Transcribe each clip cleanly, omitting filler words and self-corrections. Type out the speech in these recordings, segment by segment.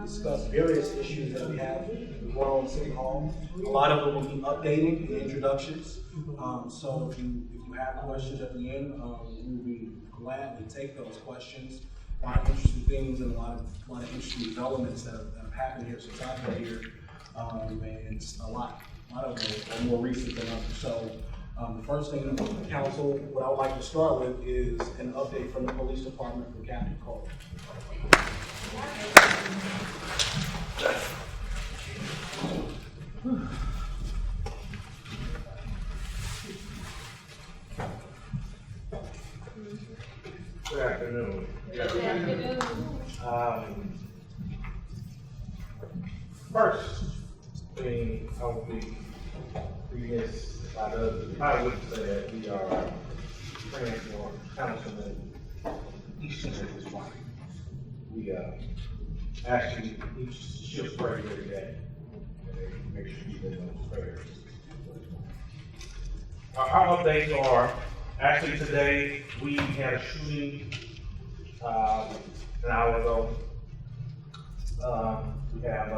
discuss various issues that we have going on in City Hall. A lot of them will be updating and introductions. So if you have questions at the end, we will be glad to take those questions. A lot of interesting things and a lot of interesting developments that have happened here since I've been here, and it's a lot of them are more recent than others. So the first thing, council, what I would like to start with is an update from the police department from Captain Cole. Good afternoon. First thing I will be remiss I would say that we are praying for Councilman Easton at this point. We actually each shift pray every day and make sure you get those prayers. Our updates are actually today we had a shooting an hour ago. We have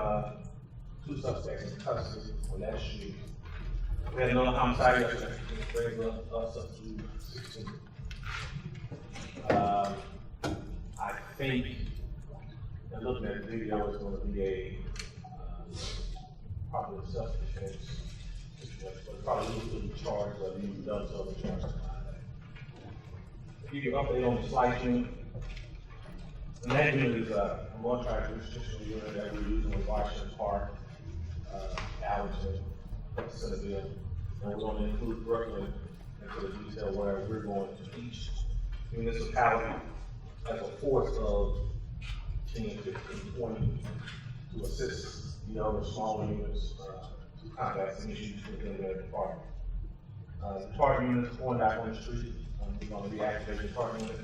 2 suspects in custody for that shooting. We had another homicide yesterday, which brings us up to 16. I think, and looking at the video, it's going to be probably a self-defense situation, but probably will be charged, but you done so the charge. Give you an update on the SLIDE unit. And that unit is a multi-tractor restriction unit that we're using in Washington Park, Allenton, Centerville, and we're going to include Brooklyn into the detail where we're going to each municipality as a force of 10, 15, 20 to assist the other smaller units to combat some issues within their department. The target unit is going back on the street. We're going to reactivate the target unit,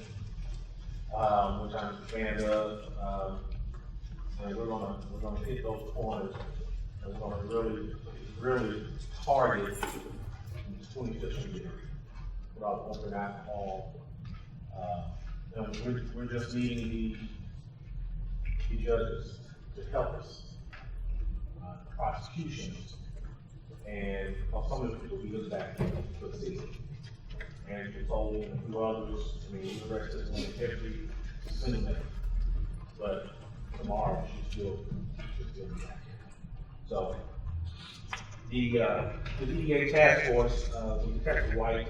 which I'm a fan of, and we're going to hit those corners, and we're going to really target the 25th Street without opening alcohol. And we're just needing the judges to help us, prosecutions, and some of the people we look back to the city. And Paul and a few others, I mean, the rest is on every single day. But tomorrow she'll still be back. So the DEA task force, with Detective White,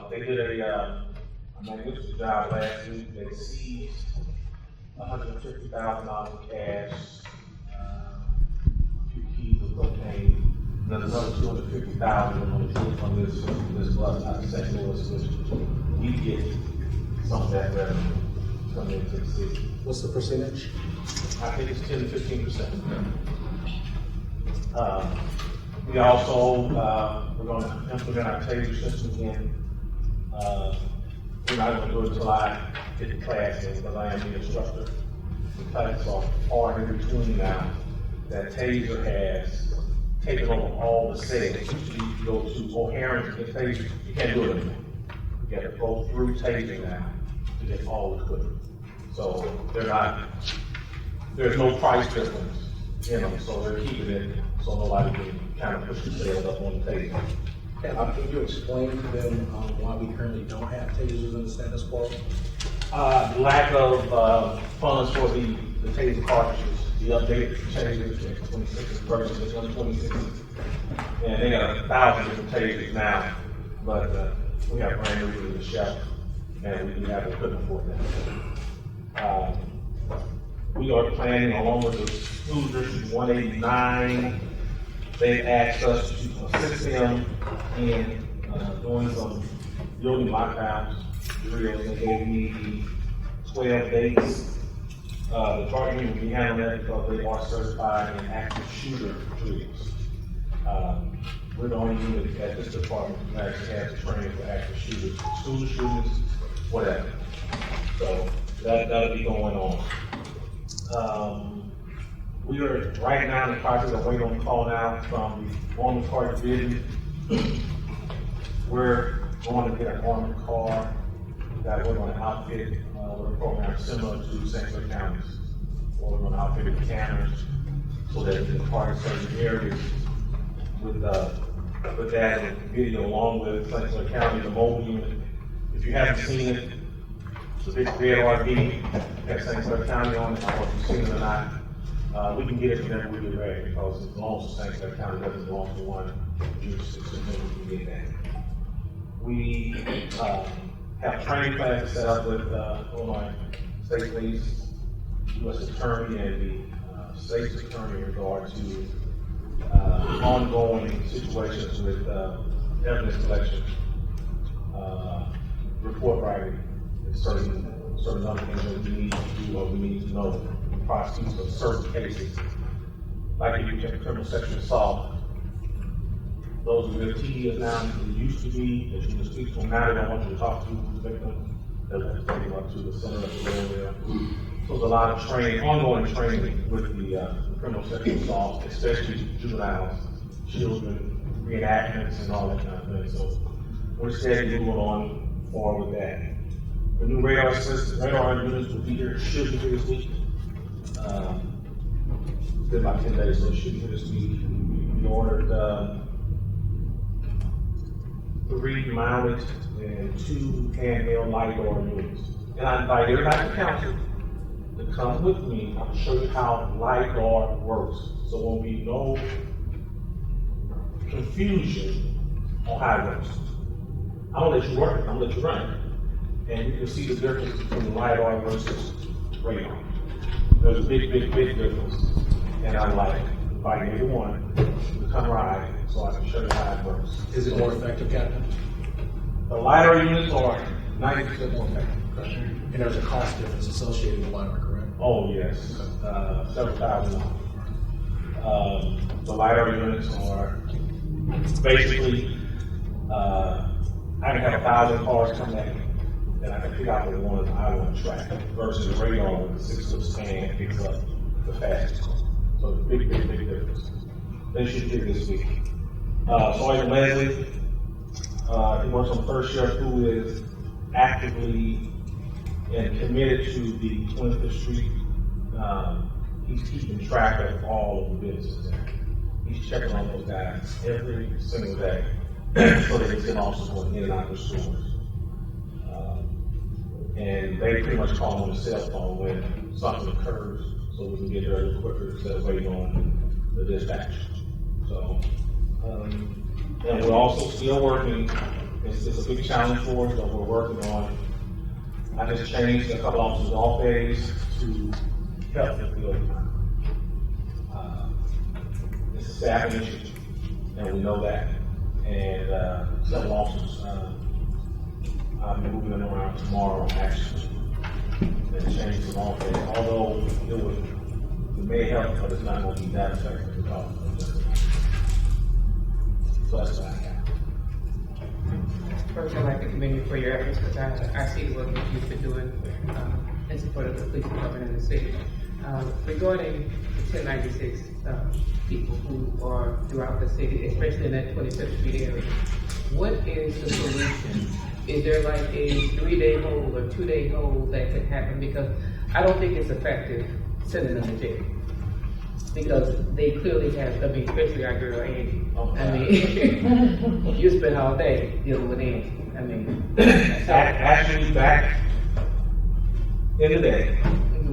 they did a magnificent job last week. They seized $150,000 in cash, a few keys of cocaine. Then another $250,000 from this bus out of St. Louis, which we get some of that revenue coming into the city. What's the percentage? I think it's 10 to 15%. We also we're going to implement our taser system again. We're not going to do it until I get the class in because I am the instructor. The classes are hard in between now. That taser has taking over all the settings. You go to O'Hare and get tasers, you can't do it anymore. You got to go through tasing now to get all the equipment. So there's no price difference in them, so they're keeping it so nobody can kind of push the sales up on the taser. Can you explain to them why we currently don't have tasers in the status quo? Lack of funds for the taser cartridges. The updated tasers, 26 versus this 126, and they got 1,000 different tasers now, but we have brand new to the shelf, and we do have equipment for that. We are planning, along with the School District 189, they've asked us to assist them in doing some building lockdowns, drills. They gave me 12 days. The target unit will be handling that because they are certified in active shooter drills. We're the only unit at this department who actually has training for active shooters, school shooters, whatever. So that'll be going on. We are right now in the process of waiting on the call now from the Army Car Division. We're going to get an armored car that we're going to outfit with a program similar to St. Clair County's, or we're gonna outfit it with cameras, so that we can target certain areas with that and video along with St. Clair County, the mobile unit. If you haven't seen it, it's a big red RV at St. Clair County on it. I don't know if you've seen it or not. We can get it whenever we get ready because it belongs to St. Clair County, it doesn't belong to one jurisdiction, then we can get that. We have training classes set up with Illinois State Police, U.S. Attorney, and the State's Attorney in regard to ongoing situations with evidence collection, report writing, and certain other things that we need to do or we need to know in prosecution of certain cases. Like if you take criminal sexual assault, those are really tedious now than they used to be, that you can speak to them now, they don't want you to talk to the victim, they'll have to take them up to the center of the room there. So there's a lot of training, ongoing training with the criminal sexual assault, especially juveniles, children, reenactments, and all that kind of thing. So we're steady moving on forward with that. The new radar units will be here, should be here this week. It's been about 10 days, so it should be here this week. We ordered 3 mounted and 2 handheld LiDAR units. And I invite everybody to council to come with me. I'll show you how LiDAR works. So there won't be no confusion on how it works. I'm gonna let you work it, I'm gonna let you run it. And you can see the difference between LiDAR versus radar. There's a big difference. And I like inviting everyone to come ride so I can show you how it works. Is it more effective, Captain? The LiDAR units are 90% more effective. And there's a cost difference associated with LiDAR, correct? Oh, yes, several $1,000. The LiDAR units are basically, I can have 1,000 cars come at me, and I can pick out the ones I want to track versus the radar with the 6-foot span picks up the fastest car. So big difference. They should get this week. Sergeant Leslie, he works on first shift, who is actively and committed to the 25th Street. He's keeping track of all of the businesses there. He's checking on those guys every single day so that they can also going in and out of the stores. And they pretty much call on the cell phone when something occurs so we can get there a little quicker instead of waiting on the dispatch. So, and we're also still working. It's a big challenge for us, but we're working on. I just changed a couple officers off days to help the field. It's a staffing issue, and we know that. And several officers, I'll be moving them around tomorrow, actually, and change them off days. Although it may help, but it's not going to be that effective because of this. So that's what I have. First, I'd like to commend you for your efforts because I see the work that you've been doing in support of the police department in the city. Regarding the 1096 people who are throughout the city, especially in that 25th Street area, what is the solution? Is there like a 3-day hold or 2-day hold that could happen? Because I don't think it's effective sending them to jail. Because they clearly have, especially our girl Andy. You spend all day dealing with Andy. Actually, back in the day,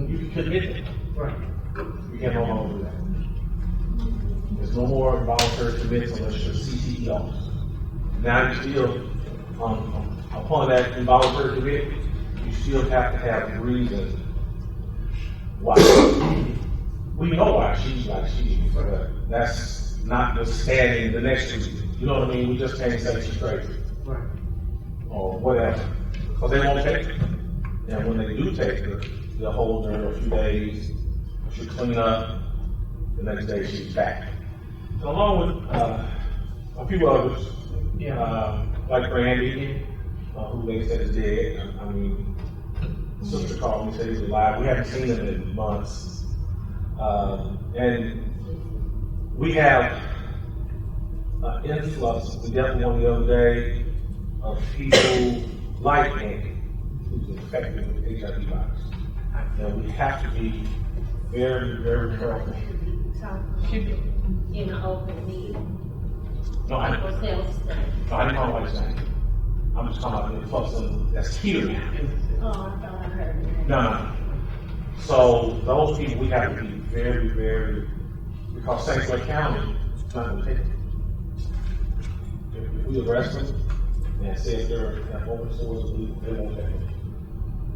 you can commit it. Right. We can't no longer do that. There's no more involuntary commits unless you're a CTE officer. Now you still, upon that involuntary commit, you still have to have reason why. We know why she's like she is, but that's not just standing the next reason. You know what I mean? We just can't say she's crazy. Right. Or whatever. Because they won't take it. And when they do take it, they'll hold her a few days, she'll clean up, the next day she's back. And along with a few others, like Randy, who they said is dead. I mean, sister called me, said he's alive. We haven't seen him in months. And we have an influx, we definitely on the other day, of people like Andy, who's infected with the HIV virus. And we have to be very, very careful. Should be. In an open meeting. No, I For sales stuff. no, I didn't know what you're saying. I'm just talking about the person that's here now. Oh, I thought I heard that. No. So those people, we have to be very, very, because St. Clair County is not going to take it. If we arrest them and say if they're at open stores, they won't take it.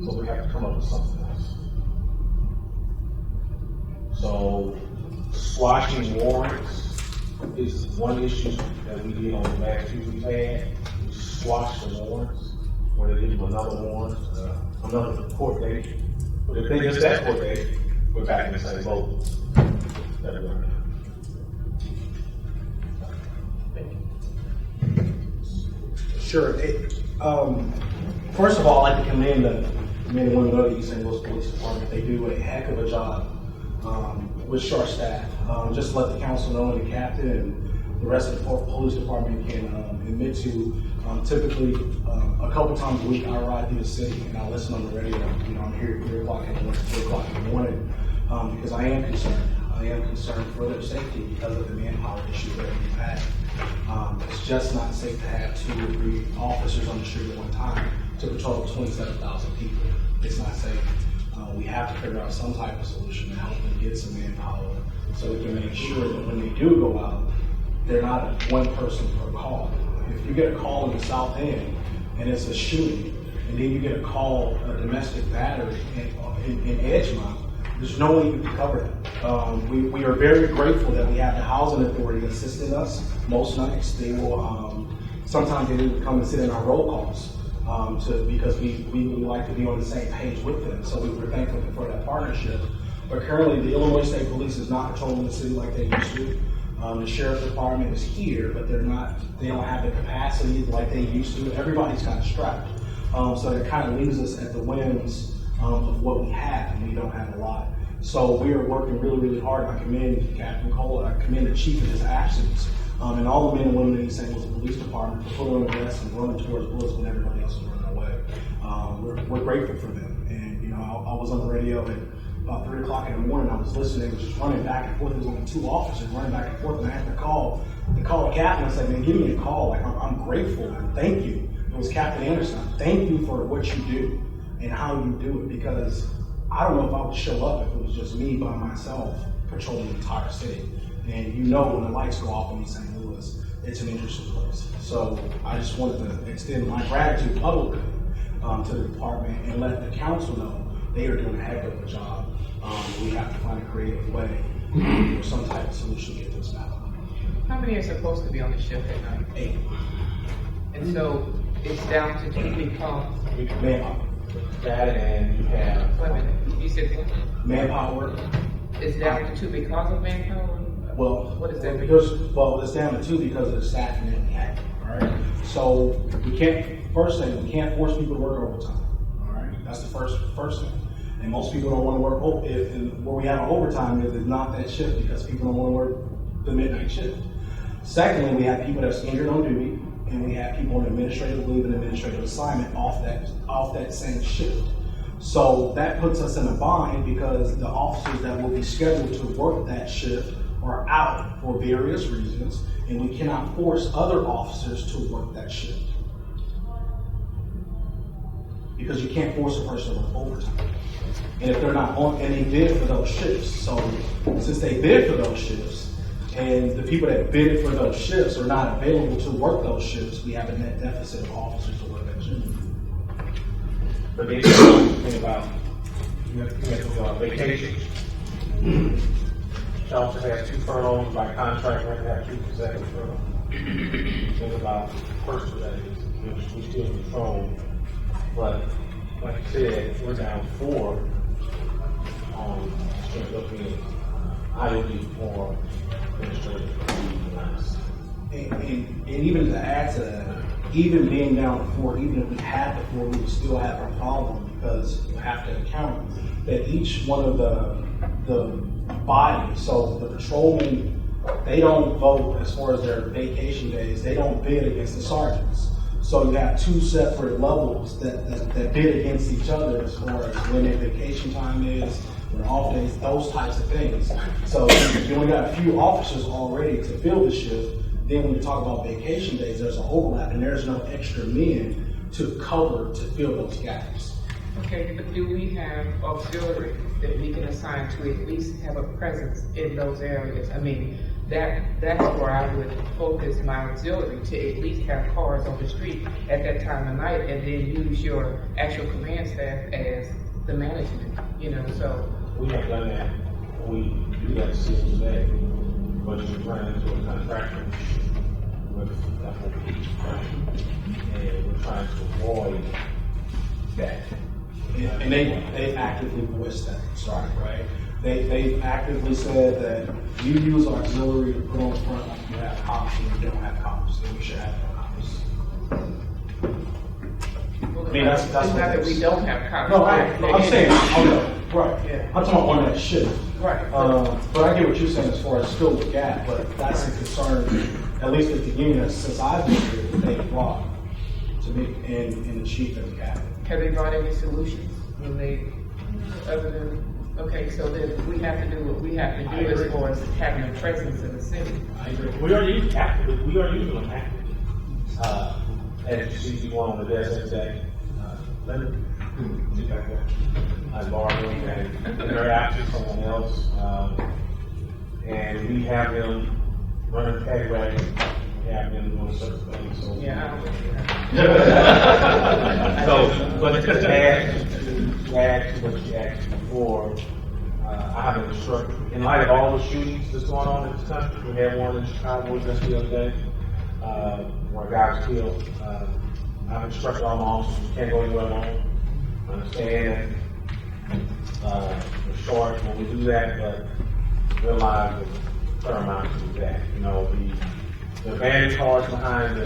So we have to come up with something else. So squashing warrants is one issue that we did on the last few we've had. We squashed the warrants, where they give them another warrant, another court date. But if they miss that court date, we're back in the same boat that we are now. Sure. First of all, I'd like to commend the men and women of the East St. Louis Police Department. They do a heck of a job with short staff. Just to let the council know, and the captain and the rest of the police department can admit to, typically a couple times a week I ride through the city and I listen on the radio. You know, I'm here at 3 o'clock in the morning, 4 o'clock in the morning, because I am concerned. I am concerned for their safety because of the manpower issue that we've had. It's just not safe to have 2 or 3 officers on the street at one time to patrol 27,000 people. It's not safe. We have to figure out some type of solution to help them get some manpower so we can make sure that when they do go out, they're not one person per call. If you get a call in the South End and it's a shooting, and then you get a call, a domestic battery in Edgemont, there's no way you can cover that. We are very grateful that we have the housing authority assisting us most nights. They will, sometimes they need to come and sit in our roll calls because we like to be on the same page with them. So we're thankful for that partnership. But currently the Illinois State Police is not patrolling the city like they used to. The sheriff's department is here, but they don't have the capacity like they used to. Everybody's kind of strapped. So it kind of leaves us at the whims of what we have, and we don't have a lot. So we are working really, really hard. I commend Captain Cole, I commend the chief in his actions, and all the men and women in the St. Louis Police Department for putting on the vest and running towards bullets when everybody else is running away. We're grateful for them. And you know, I was on the radio at about 3 o'clock in the morning. I was listening, it was just running back and forth. There was only 2 officers running back and forth, and I had to call the captain. I said, man, give me a call. Like, I'm grateful and thank you. It was Captain Anderson. Thank you for what you do and how you do it, because I don't know if I would show up if it was just me by myself patrolling the entire city. And you know, when the lights go off in St. Louis, it's an interesting place. So I just wanted to extend my gratitude publicly to the department and let the council know they are doing a heck of a job. We have to find a creative way or some type of solution to get this out. How many are supposed to be on the shift at night? 8. And so it's down to 2 because, Manpower. That and you have, wait a minute, you said that Manpower. it's down to 2 because of manpower? Well, What does that mean? It's down to 2 because of the staffing that we have. All right. So we can't. First thing, we can't force people to work overtime. All right. That's the first thing. And most people don't want to work where we have an overtime is not that shift because people don't want to work the midnight shift. Secondly, we have people that's injured on duty, and we have people on administrative leave and administrative assignment off that same shift. So that puts us in a bind because the officers that will be scheduled to work that shift are out for various reasons, and we cannot force other officers to work that shift. Because you can't force a person to work overtime. And if they're not on, and they bid for those shifts. So since they bid for those shifts, and the people that bid for those shifts are not available to work those shifts, we have a net deficit of officers to work that shift. but then you think about, you have vacation. Charleston has 2 furloughs by contract, we're gonna have 2 consecutive furloughs. Think about first that is, we still control, but like you said, we're down 4 on looking at IOD for administrative. And even to add to that, even being down to 4, even if we had the 4, we would still have a problem because you have to account that each one of the bodies, so the patrolmen, they don't vote as far as their vacation days, they don't bid against the sergeants. So you have 2 separate levels that bid against each other as far as when their vacation time is, when off days, those types of things. So if you only got a few officers already to fill the shift, then when you talk about vacation days, there's an overlap and there's no extra men to cover to fill those gaps. Okay, but do we have auxiliary that we can assign to at least have a presence in those areas? I mean, that's where I would focus my auxiliary, to at least have cars on the street at that time of night, and then use your actual command staff as the management, you know, so. We have done that. We do that still today, but we're running into a contractor with FOP, and we're trying to avoid that. And they actively voiced that, sorry, right? They've actively said that you use auxiliary to put on the front like you have cops and you don't have cops, and we should have no cops. Well, I mean, that's it's what not that it we is. don't have cops. No, I'm saying, right, Yeah. I'm talking about on that shift. Right. But I get what you're saying as far as fill the gap, but that's a concern, at least at the union, since I've been here, that they brought to me and the chief and the captain. Have they brought any solutions when they, other than, okay, so then we have to do what we have to do as far as having a presence in the city. I agree. We are using them actively. As you see, you want on the desk every day. Leonard, get back there. I borrow them and interact with someone else. And we have them running paddy wagon. We have them doing certain things. So Yeah, I don't know. So, but to add to what you asked before, I have an instructor. In light of all the shootings that's going on in this country, we had one in Chicago just the other day, where a guy was killed. I've instructed all my officers, you can't go anywhere alone. Understand, we're short when we do that, but realize the paramount to do that. You know, the advantage cars behind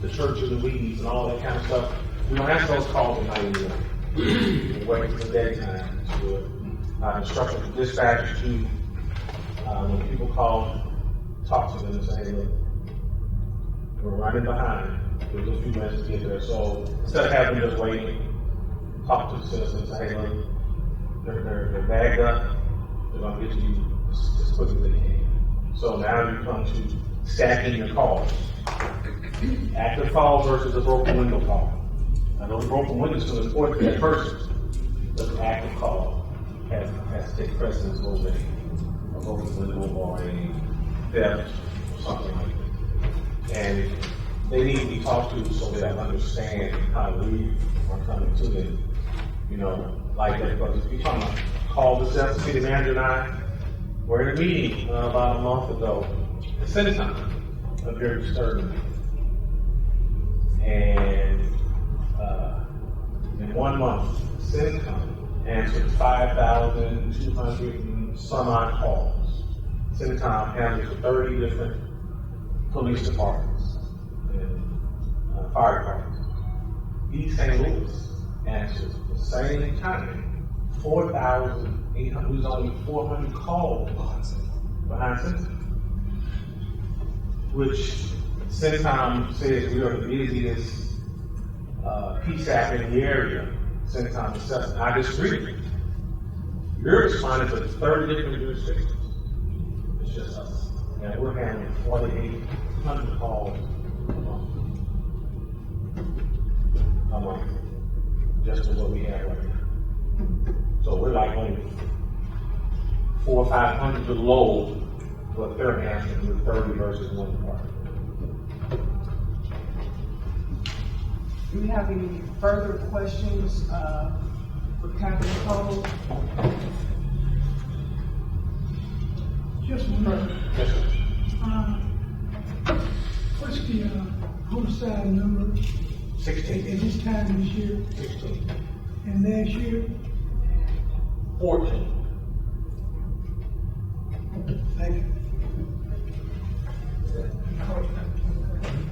the churches and weeds and all that kind of stuff. We don't answer those calls at night anymore. We're waiting for the daytime. So, instruction for dispatchers to, when people call, talk to them and say, hey, look, we're running behind. There's a few minutes to get there. So instead of having them just waiting, talk to the citizens and say, hey, look, they're bagged up. They're going to get to you as quick as they can. So now you come to stacking your calls. Active call versus a broken window call. I know the broken window is still important to that person, but the active call has to take precedence over a broken window or a theft or something like that. And they need to be talked to so they understand how we are coming to them. You know, like that. Because if you're talking about call the city manager and I were in a meeting about a month ago at City Time up here in Sterling. And in 1 month, CENTCOM answered 5,200 and some odd calls. CENTCOM handles 30 different police departments and fire departments. East St. Louis answered the same time 4,800. There's only 400 calls behind CENTCOM, which CENTCOM says we are the busiest PSAP in the area. CENTCOM is 7. I disagree. You're responding to 30 different jurisdictions. It's just us. And we're handling 4,800 calls a month. Just for what we have right now. So we're like only 400 or 500 below what they're answering with 30 versus 1 department. Do we have any further questions for Captain Cole? Just one. Yes, sir. What's the homicide number 16. at this time this year 16. and last year? 14. Thank you.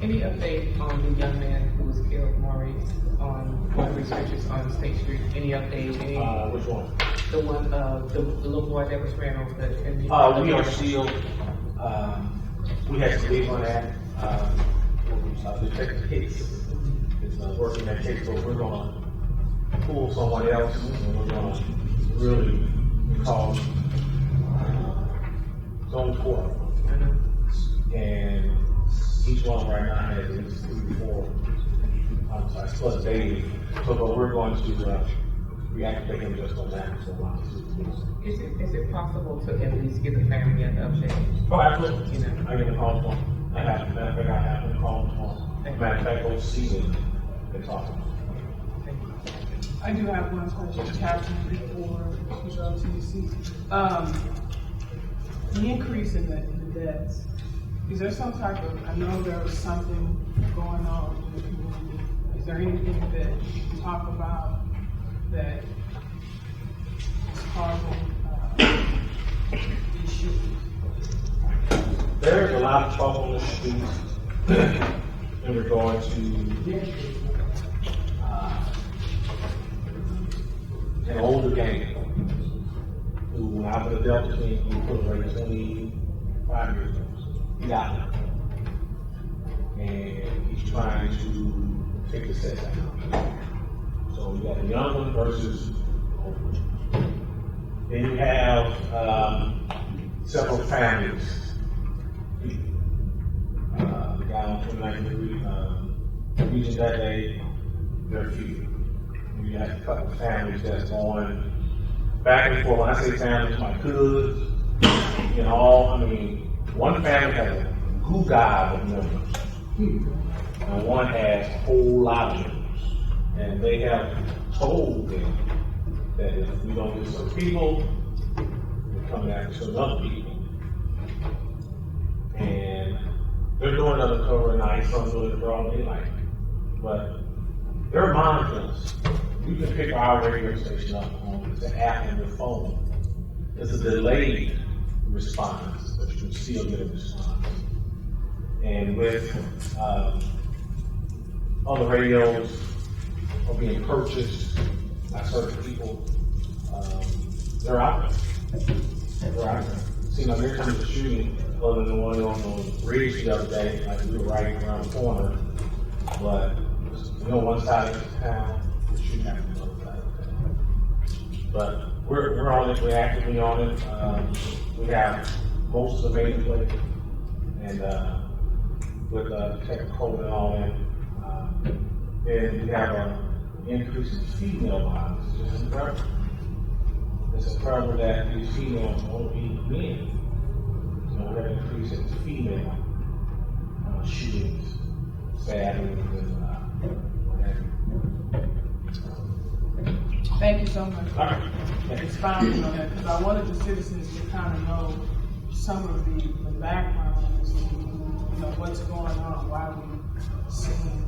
Any update on the young man who was killed, Maurice, on one of the researchers on State Street? Any update? Any, Which one? the one, the little boy that was ran over the. We are still, we had to leave on that. Detective Hicks is working that case, so we're going to pull someone else and we're going to really called Zone 4. And each one right now has at least 3 to 4 homicides plus daily. So, but we're going to reactivate them just on that. So, Is it possible to at least give the family an update? oh, absolutely. You know. I get a call from them. I have, matter of fact, I have them call them. Matter of fact, those seasons, they talk to them. I do have one question, Captain, before we go to the seat. The increase in the deaths, is there some type of, I know there was something going on in the community. Is there anything that you can talk about that is causing issues? There's a lot of talk on the streets in regard to an older gang who, when I was a Delta team, he put away 25 years old. He got him. And he's trying to take the set down. So you got the young one versus old one. Then you have several families. The guy on 29th region that day, there are few. You have a couple of families that's going back and forth. When I say families, my cousins, and all, I mean, one family has a goo guy of members, and one has a whole lot of members. And they have told them that if we don't get some people, we're coming after some other people. And they're doing undercover night, some doing it broad daylight. But they're monitoring us. You can pick our radio station up on the app on your phone. It's a delayed response, but you can still get a response. And with other radios are being purchased by certain people, they're out there. They're out there. See, now there comes a shooting other than the one on the ridge the other day, like we were right around the corner, but one side of the town, the shooting happened on the other side of the town. But we're on it, we're actively on it. We have most of the major places, and with technical and all that, and we have an increase in female violence. It's just incredible. It's incredible that these females won't be men. You know, we have an increase in female shootings, stabbings, and Thank you so much all right. for expounding on that, because I wanted the citizens to kind of know some of the background as to, you know, what's going on, why we're seeing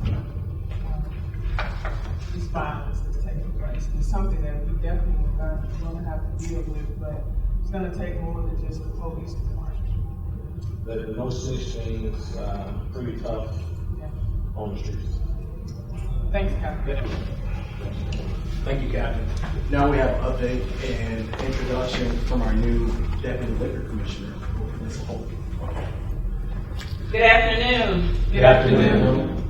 this violence that's taking place. It's something that we definitely are going to have to deal with, but it's going to take more than just the police department. The no snitch thing is pretty tough on the streets. Thanks, Captain. Thank you, Captain. Now we have an update and introduction from our new Deputy Liquor Commissioner, Ms. Holt. Good afternoon. Good afternoon.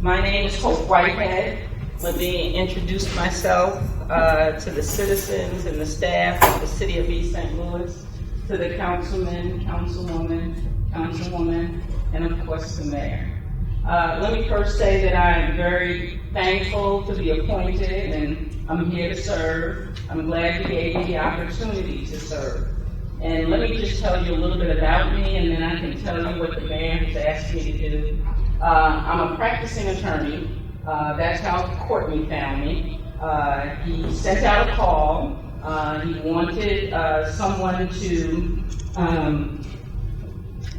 My name is Hope Whitehead. Let me introduce myself to the citizens and the staff of the City of East St. Louis, to the councilman, councilwoman, and of course the mayor. Let me first say that I am very thankful to be appointed, and I'm here to serve. I'm glad you gave me the opportunity to serve. And let me just tell you a little bit about me, and then I can tell you what the mayor has asked me to do. I'm a practicing attorney. That's how Courtney found me. He sent out a call. He wanted someone to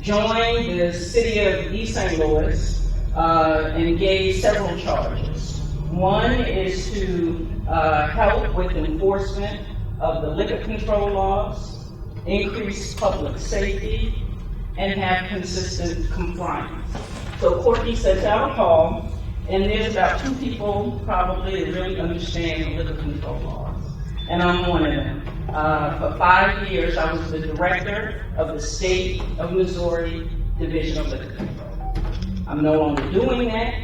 join the City of East St. Louis and gave several charges. One is to help with enforcement of the liquor control laws, increase public safety, and have consistent compliance. So Courtney sent out a call, and there's about 2 people probably that really understand the liquor control laws, and I'm one of them. For 5 years, I was the director of the State of Missouri Division of Liquor Control. I'm no longer doing that,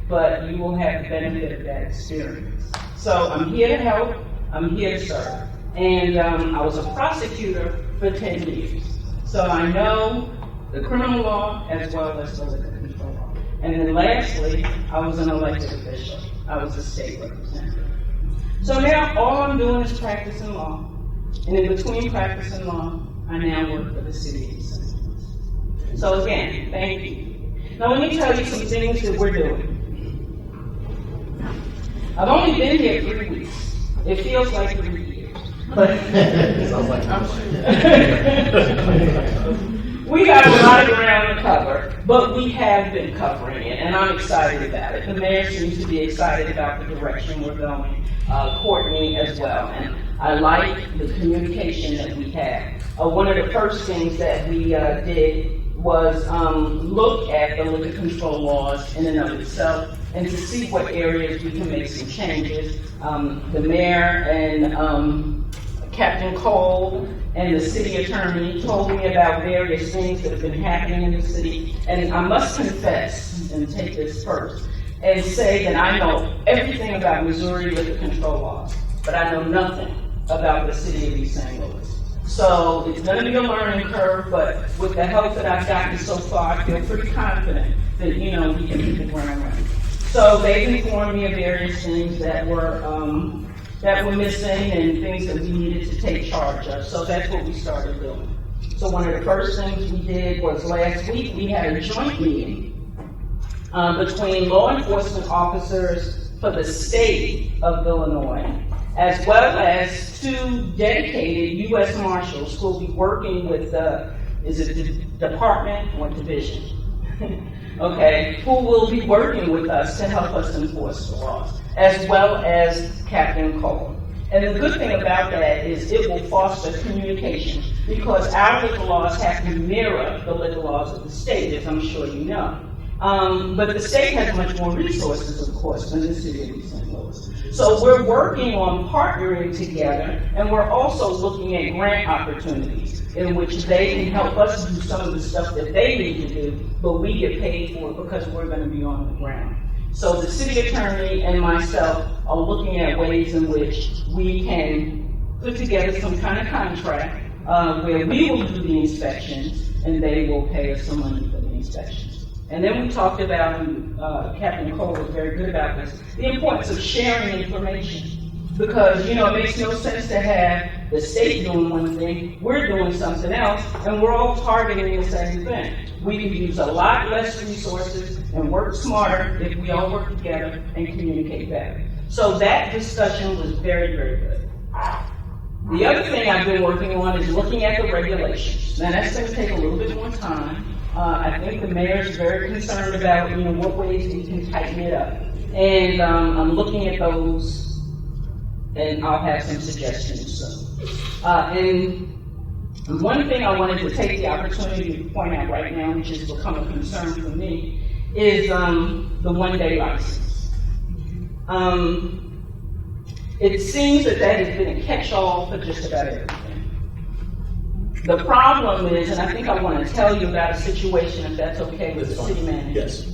but you will have the benefit of that experience. So I'm here to help, I'm here to serve. and I was a prosecutor for 10 years. So I know the criminal law as well as the liquor control law. And then lastly, I was an elected official. I was a state representative. So now all I'm doing is practicing law. And in between practicing law, I now work for the city of East St. Louis. So again, thank you. Now let me tell you some things that we're doing. I've only been here 3 weeks. It feels like 3 years. But we got a lot of ground to cover, but we have been covering it, and I'm excited about it. The mayor seems to be excited about the direction we're going, Courtney as well, and I like the communication that we have. One of the first things that we did was look at the liquor control laws in and of itself, and to see what areas we can make some changes. The mayor and Captain Cole and the city attorney told me about various things that have been happening in the city, and I must confess, and take this first, and say that I know everything about Missouri liquor control laws, but I know nothing about the city of East St. Louis. So it's going to be a learning curve, but with the help that I've gotten so far, I feel pretty confident that, we can hit the ground running. So they've informed me of various things that were missing and things that we needed to take charge of. So that's what we started doing. So one of the first things we did was last week we had a joint meeting between law enforcement officers for the state of Illinois, as well as 2 dedicated U.S. Marshals who will be working with the department or division? Okay, who will be working with us to help us enforce the laws, as well as Captain Cole. And the good thing about that is it will foster communication, because our liquor laws have to mirror the liquor laws of the state, as I'm sure you know. But the state has much more resources, of course, than the city of East St. Louis. So we're working on partnering together, and we're also looking at grant opportunities in which they can help us do some of the stuff that they need to do, but we get paid for it because we're going to be on the ground. So the city attorney and myself are looking at ways in which we can put together some kind of contract where we will do the inspections and they will pay us some money for the inspections. And then we talked about, and Captain Cole was very good about this, the importance of sharing information. Because, it makes no sense to have the state doing one thing, we're doing something else, and we're all targeting the same thing. We can use a lot less resources and work smarter if we all work together and communicate better. So that discussion was very, very good. The other thing I've been working on is looking at the regulations. Now that's going to take a little bit more time. I think the mayor is very concerned about, what ways we can tighten it up. And I'm looking at those, and I'll have some suggestions soon. And one thing I wanted to take the opportunity to point out right now, which has become a concern for me, is the one-day license. It seems that has been a catch-all for just about everything. The problem is, and I think I want to tell you about a situation, if that's okay with the city manager. Yes.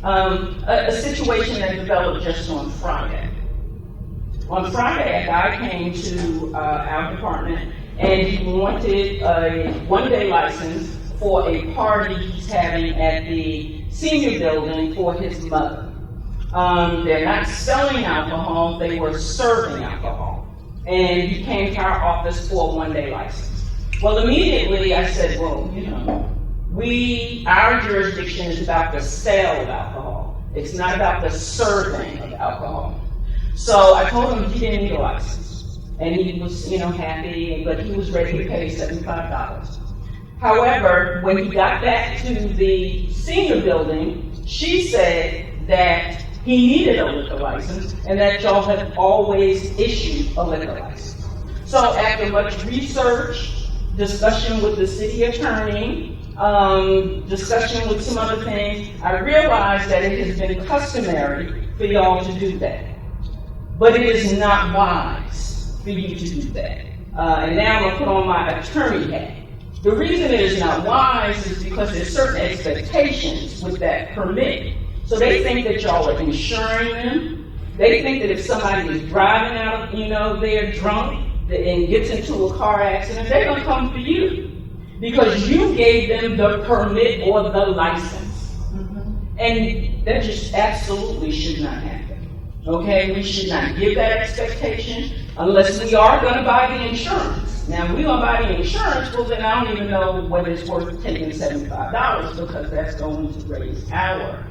A situation that developed just on Friday. On Friday, a guy came to our department and he wanted a one-day license for a party he's having at the senior building for his mother. They're not selling alcohol, they were serving alcohol. And he came to our office for a one-day license. Well, immediately I said, well, our jurisdiction is about the sale of alcohol. It's not about the serving of alcohol. So I told him he didn't need a license. And he was, happy, but he was ready to pay $75. However, when he got back to the senior building, she said that he needed a liquor license and that y'all have always issued a liquor license. So after much research, discussion with the city attorney, discussion with some other things, I realized that it has been customary for y'all to do that. But it is not wise for you to do that. And now I'm going to put on my attorney hat. The reason it is not wise is because there's certain expectations with that permit. So they think that y'all are insuring them. They think that if somebody is driving out, they're drunk, and gets into a car accident, they're gonna come for you. Because you gave them the permit or the license. And that just absolutely should not happen. Okay, we should not give that expectation unless we are gonna buy the insurance. Now, if we're gonna buy the insurance, well then I don't even know whether it's worth taking $75 because that's going to raise our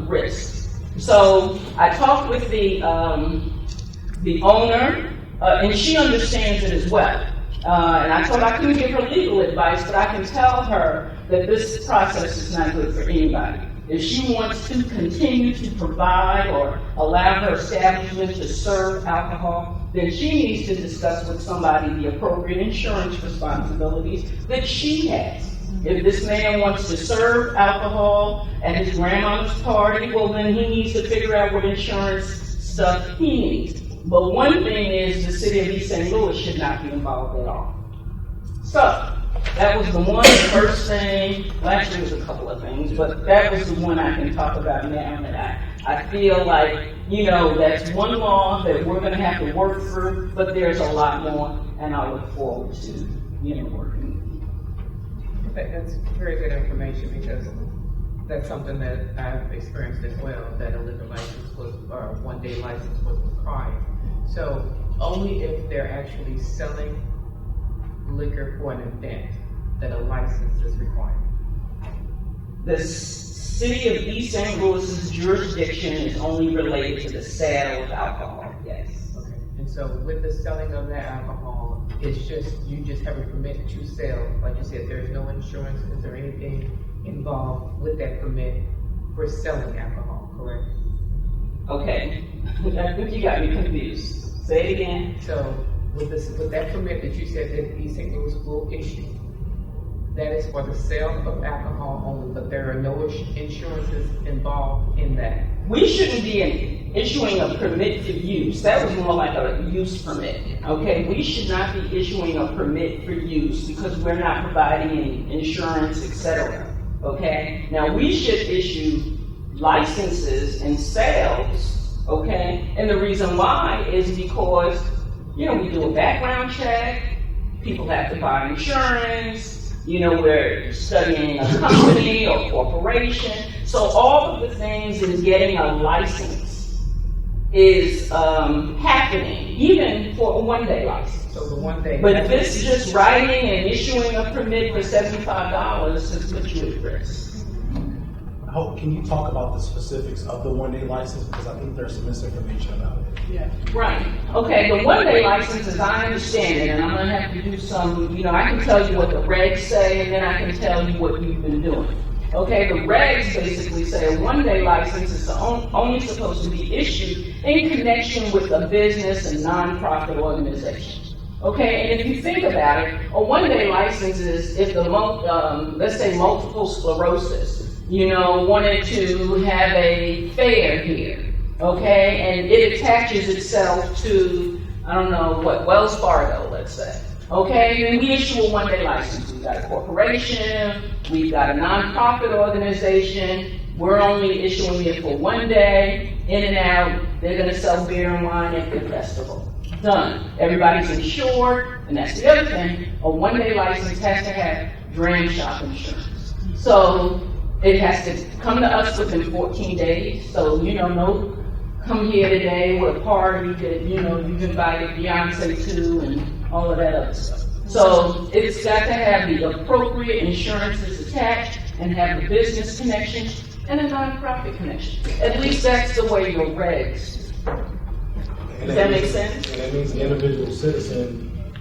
risk. So I talked with the owner, and she understands it as well. And I told her I couldn't give her legal advice, but I can tell her that this process is not good for anybody. If she wants to continue to provide or allow her establishment to serve alcohol, then she needs to discuss with somebody the appropriate insurance responsibilities that she has. If this man wants to serve alcohol at his grandmother's party, well then he needs to figure out what insurance stuff he needs. But one thing is the city of East St. Louis should not be involved at all. So, that was the first thing, well actually it was a couple of things, but that was the one I can talk about now that I feel like, that's one law that we're gonna have to work through, but there's a lot more, and I look forward to, working with you. That's very good information because that's something that I've experienced as well, that a liquor license or a one-day license was required. So only if they're actually selling liquor for an event that a license is required. The city of East St. Louis's jurisdiction is only related to the sale of alcohol, yes. Okay. And so with the selling of that alcohol, it's just, you just have a permit to sell. Like you said, there's no insurance. Is there anything involved with that permit for selling alcohol, correct? Okay, I think you got me confused. Say it again. So with that permit that you said that East St. Louis will issue, that is for the sale of alcohol only, but there are no insurances involved in that. We shouldn't be issuing a permit for use. That was more like a use permit. Okay, we should not be issuing a permit for use because we're not providing any insurance, etc. Okay, now we should issue licenses and sales. Okay, and the reason why is because we do a background check. People have to buy insurance. We're studying a company or corporation. So all of the things in getting a license is happening, even for a one-day license. So the one day. But this just writing and issuing a permit for $75 is put you at risk. Can you talk about the specifics of the one-day license? Because I think there's some misinformation about it. Yeah. Right. Okay, the one-day license, as I understand it, and I'm going to have to do some, I can tell you what the regs say, and then I can tell you what you've been doing. Okay, the regs basically say a one-day license is only supposed to be issued in connection with a business and nonprofit organization. Okay, and if you think about it, a one-day license is if the, let's say multiple sclerosis, wanted to have a fair here. Okay, and it attaches itself to, Wells Fargo, let's say. Okay, and we issue a one-day license. We've got a corporation, we've got a nonprofit organization. We're only issuing it for one day, in and out. They're going to sell beer and wine at the festival. Done. Everybody's insured, and that's the other thing. A one-day license has to have dram shop insurance. So it has to come to us within 14 days. So, no come here today with a party that, you've invited Beyonce to and all of that other stuff. So it's got to have the appropriate insurances attached and have the business connection and a nonprofit connection. At least that's the way your regs. Does that make sense? And that means the individual citizen,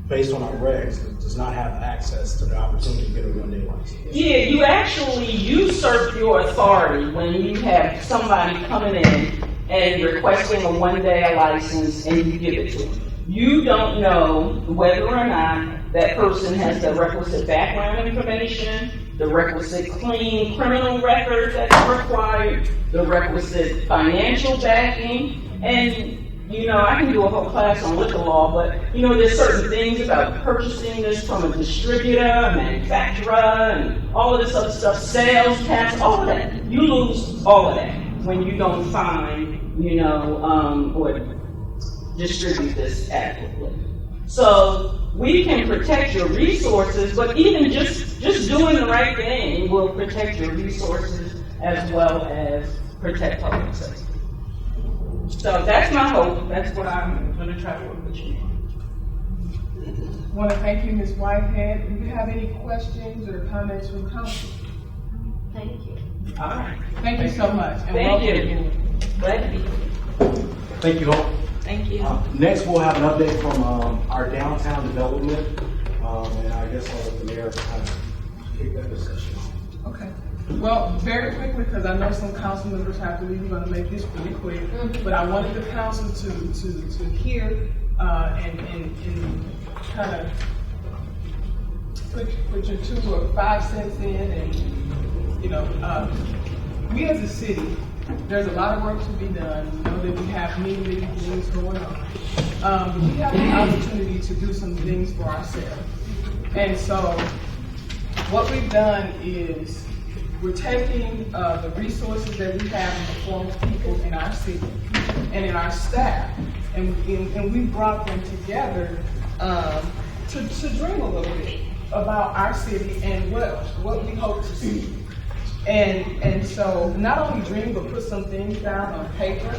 based on our regs, does not have access to the opportunity to get a one-day license. Yeah, you actually usurp your authority when you have somebody coming in and requesting a one-day license and you give it to them. You don't know whether or not that person has the requisite background information, the requisite clean criminal record that's required, the requisite financial backing, and I can do a whole class on liquor law, but there's certain things about purchasing this from a distributor, a manufacturer, and all of this other stuff, sales tax, all of that. You lose all of that when you don't find, or distribute this adequately. So we can protect your resources, but even just doing the right thing will protect your resources as well as protect public safety. So that's my hope. That's what I'm going to try to work with you on. I want to thank you, Ms. Whitehead. Do you have any questions or comments from council? Thank you. All right. Thank you so much. And Thank welcome you. again. Glad to be here. Thank you, Hope. Thank you. Next, we'll have an update from our downtown development, and I guess I'll let the mayor kind of kick that discussion off. Okay. Well, very quickly, because I know some council members have to leave, we're going to make this pretty quick. But I wanted the council to hear and kind of put your 2 or 5 cents in, and we as a city, there's a lot of work to be done. We know that we have many things going on. But we have the opportunity to do some things for ourselves. And so what we've done is we're taking the resources that we have in the form of people in our city and in our staff, and we brought them together to dream a little bit about our city and what we hope to see. And so not only dream, but put some things down on paper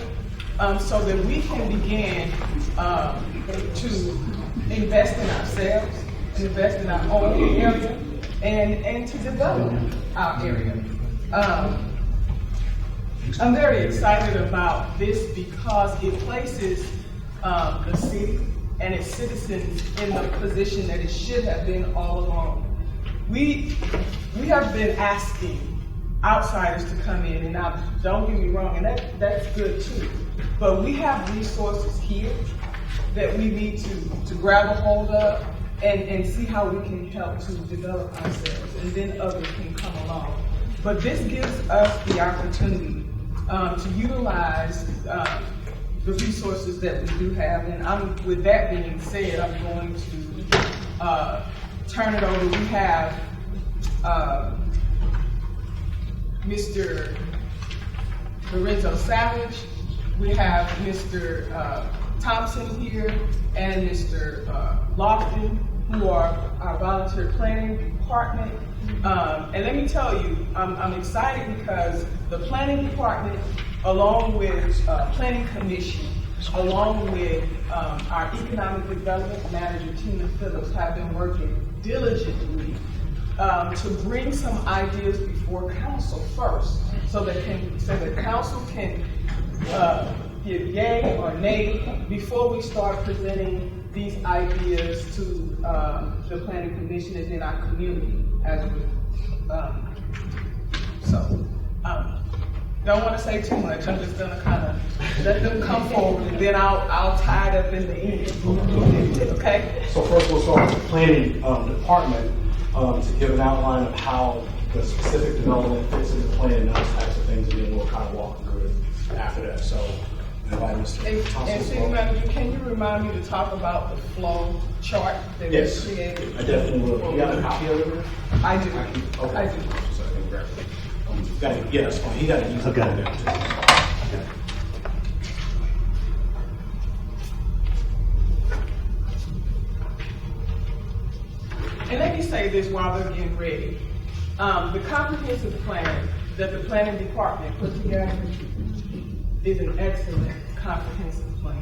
so that we can begin to invest in ourselves, and invest in our own area, and to develop our area. I'm very excited about this because it places the city and its citizens in the position that it should have been all along. We have been asking outsiders to come in, and now don't get me wrong, and that's good too. But we have resources here that we need to grab a hold of and see how we can help to develop ourselves, and then others can come along. But this gives us the opportunity to utilize the resources that we do have. And with that being said, I'm going to turn it over. We have Mr. Lorenzo Savage, we have Mr. Thompson here, and Mr. Lofton, who are our volunteer planning department. And let me tell you, I'm excited because the planning department, along with planning commission, along with our economic development manager, Tina Phillips, have been working diligently to bring some ideas before council first, so that council can give yay or nay before we start presenting these ideas to the planning commission and then our community as don't want to say too much. I'm just gonna kind of let them come forward, and then I'll tie it up in the end. Okay. So first, we'll start with the planning department to give an outline of how the specific development fits into the plan and those types of things, and then we'll kind of walk through it after that. So, invite Mr. Thompson. And City Manager, can you remind me to talk about the flow chart that we created? I definitely will. You got a copy of it? I do. Okay. I do. So I can grab it. Yeah, that's fine. He got to use it. Okay. And let me say this while they're getting ready. The comprehensive plan that the planning department put together is an excellent comprehensive plan.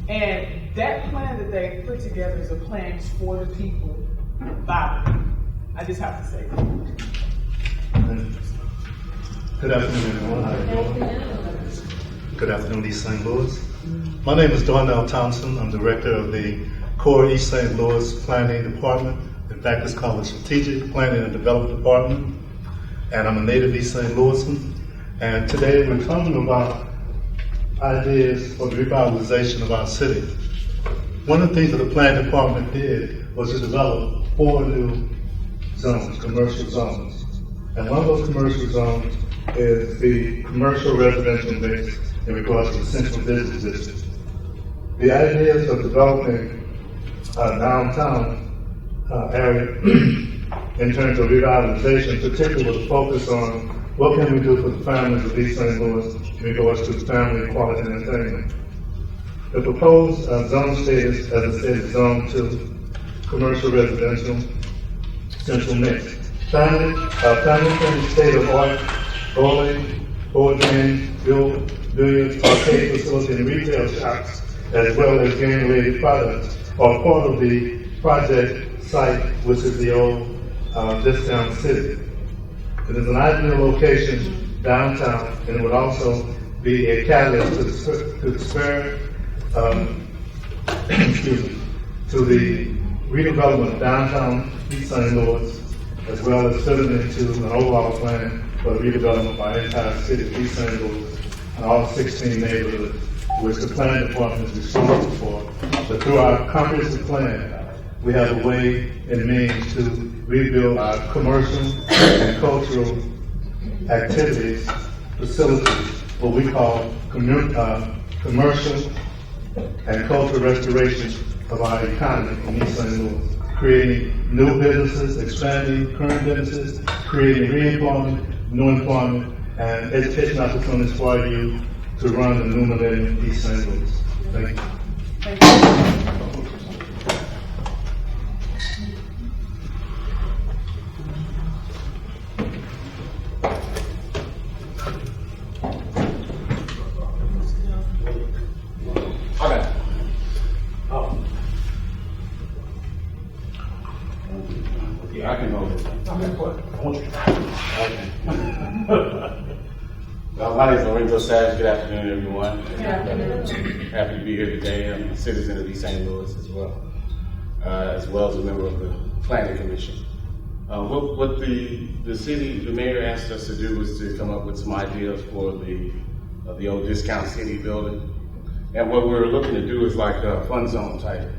And that plan that they put together is a plan for the people, by the people. I just have to say that. Good afternoon, everyone. How are you doing? Good afternoon, East St. Louis. My name is Darnell Thompson. I'm director of the Core East St. Louis Planning Department. In fact, it's called the Strategic Planning and Development Department. And I'm a native East St. Louisan. And today we're talking about ideas for the revitalization of our city. One of the things that the planning department did was to develop 4 new zones, commercial zones. And one of those commercial zones is the commercial residential mix in regards to the central business district. The ideas of developing a downtown area in terms of revitalization, particularly with a focus on what can we do for the families of East St. Louis in regards to family quality entertainment. The proposed zone status, as I said, is zone 2, commercial residential, central mix. Family friendly state of art, bowling, board games, billiards, arcade facility, and retail shops, as well as game-related products, are part of the project site, which is the old Discount City. It is an ideal location downtown, and it would also be a catalyst to spur to the redevelopment of downtown East St. Louis, as well as fit it into an overall plan for the redevelopment by the entire city of East St. Louis and all 16 neighborhoods, which the planning department is responsible for. But through our comprehensive plan, we have a way and means to rebuild our commercial and cultural activities, facilities, what we call commercial and cultural restoration of our economy in East St. Louis, creating new businesses, expanding current businesses, creating re-employment, new employment, and education opportunities for our youth to run the new millennium East St. Louis. Thank you. Okay. Oh. Yeah, I can hold it. Okay, what? I want you. Okay. Well, my name is Lorenzo Savage. Good afternoon, everyone. Happy to be here today. I'm a citizen of East St. Louis as well as a member of the Planning Commission. What the mayor asked us to do was to come up with some ideas for the old Discount City building. And what we're looking to do is like a fun zone type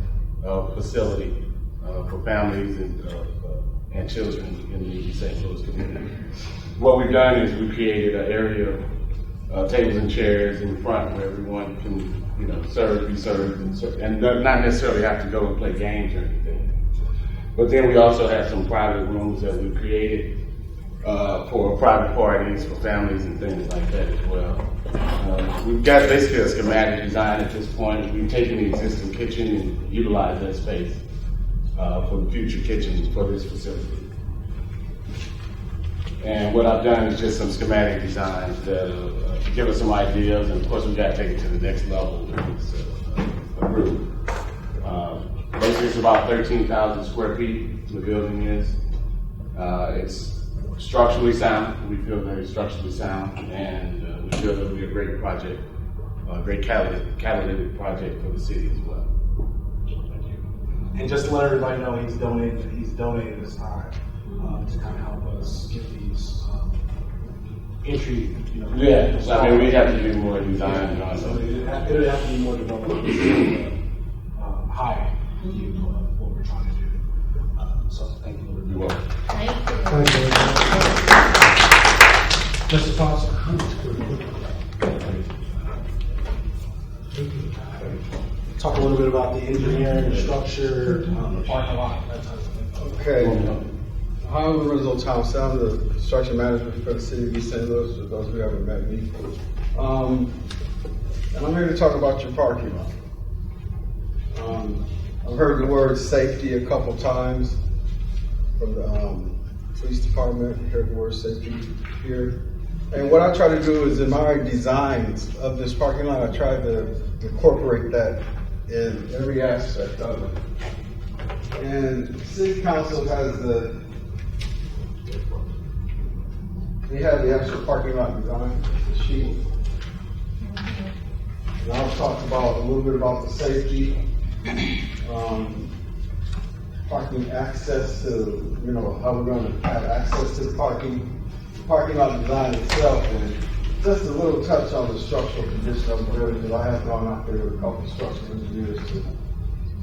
facility for families and children in the East St. Louis community. What we've done is we created an area of tables and chairs in front where everyone can, be served, and not necessarily have to go and play games or anything. But then we also have some private rooms that we created for private parties, for families and things like that as well. We've got basically a schematic design at this point. We've taken the existing kitchen and utilized that space for the future kitchens for this facility. And what I've done is just some schematic designs that give us some ideas, and of course we've got to take it to the next level with this group. Basically it's about 13,000 square feet the building is. It's structurally sound. We feel very structurally sound, and we feel it'll be a great project, a great catalytic project for the city as well. Thank you. And just to let everybody know, he's donated his time to kind of help us get these entry. Yeah, so I mean we have to do more design. Yeah, so it'll have to be more development, high what we're trying to do. So thank you. You're welcome. Thank you. Mr. Thompson. Talk a little bit about the engineering, the structure, the parking lot, that type of thing. Okay. Hi, I'm Lorenzo Thompson. I'm the construction manager for the city of East St. Louis, for those who haven't met me. And I'm here to talk about your parking lot. I've heard the word safety a couple times from the police department. I heard the word safety here. And what I try to do is in my designs of this parking lot, I try to incorporate that in every aspect of it. And City Council has they have the actual parking lot design, the sheet. And I'll talk about a little bit about the safety, parking access to, how we're going to have access to the parking lot design itself, and just a little touch on the structural condition of the building, because I have gone out there with a couple of structural engineers to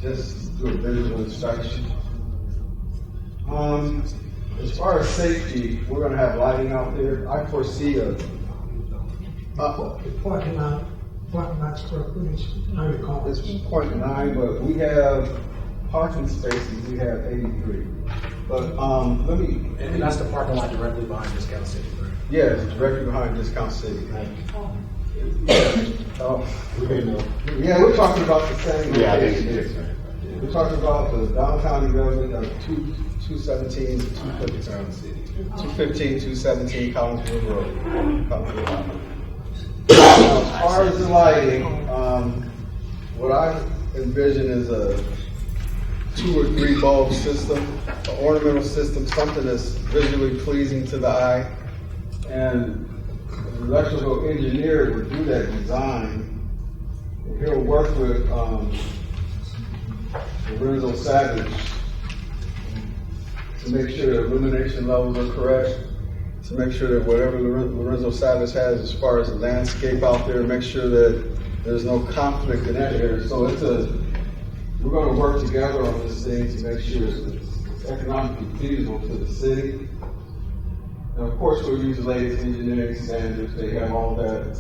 just do a visual inspection. As far as safety, we're going to have lighting out there. I foresee Parking lot square footage, I recall. it's 0.9, but we have parking spaces, we have 83. But let me. And that's the parking lot directly behind Discount City, right? Yeah, it's directly behind Discount City. Yeah, we're talking about the same. Yeah, I think location. it is, right? We're talking about the downtown development of 217, 217 Collinsville Road. As far as the lighting, what I envision is a 2 or 3 bulb system, an ornamental system, something that's visually pleasing to the eye. And the electrical engineer would do that design. He'll work with Lorenzo Savage to make sure the illumination levels are correct, to make sure that whatever Lorenzo Savage has as far as the landscape out there, make sure that there's no conflict in that area. So we're going to work together on this thing to make sure it's economically feasible to the city. And of course, we'll use the latest engineering standards. They have all that.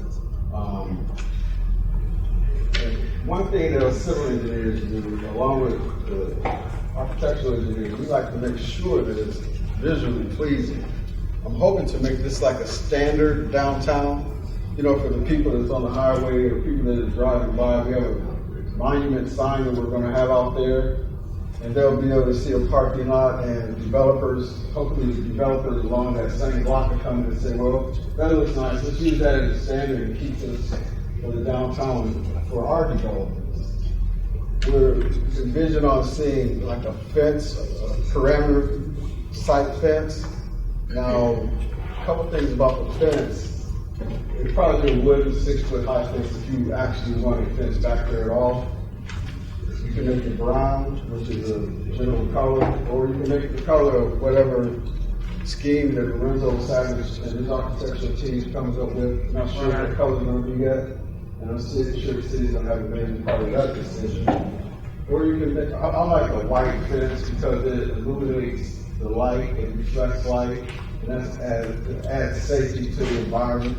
And one thing that civil engineers do, along with the architectural engineers, we like to make sure that it's visually pleasing. I'm hoping to make this like a standard downtown. You know, for the people that's on the highway or people that are driving by, we have a monument sign that we're going to have out there, and they'll be able to see a parking lot, and developers, hopefully the developers along that same block are coming and say, well, that looks nice, let's use that as a standard and keep this for the downtown for our developments. We're envisioning on seeing like a fence, a perimeter site fence. Now, a couple things about the fence. It'd probably be a wooden 6-foot high fence if you actually want a fence back there at all. You can make it brown, which is a general color, or you can make the color of whatever scheme that Lorenzo Savage and his architectural team comes up with. Not sure what the color's going to be yet, and I'm sure the city's going to have a major part of that decision. Or you can make, I like a white fence because it illuminates the light, it reflects light, and that adds safety to the environment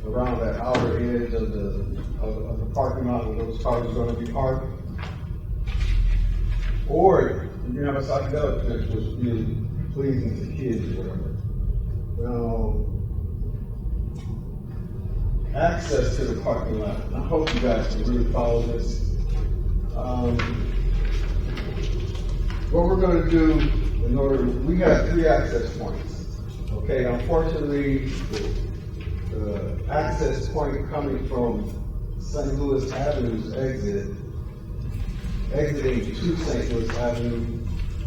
around that outer edge of the parking lot where those cars are going to be parked. Or you can have a psychedelic fence which would be pleasing to kids or whatever. Now, access to the parking lot. I hope you guys can really follow this. What we're going to do we have 3 access points. Okay, unfortunately, the access point coming from St. Louis Avenue's exiting to St. Louis Avenue,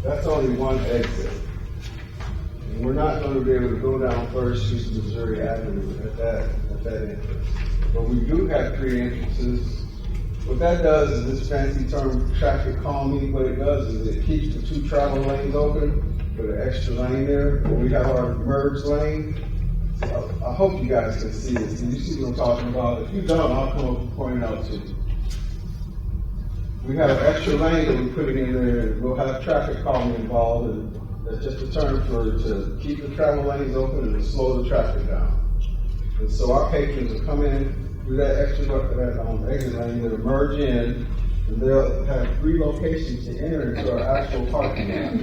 that's only one exit. And we're not going to be able to go down 3rd Street to Missouri Avenue at that entrance. But we do have 3 entrances. What that does is this fancy term, traffic calming. What it does is it keeps the 2 travel lanes open with an extra lane there. We have our merge lane. So I hope you guys can see this. Can you see what I'm talking about? If you don't, I'll come up and point it out to you. We have an extra lane that we're putting in there. We'll have traffic calming involved, and that's just a term to keep the travel lanes open and to slow the traffic down. And so our patrons will come in through that exit lane, they'll merge in, and they'll have 3 locations to enter into our actual parking lot.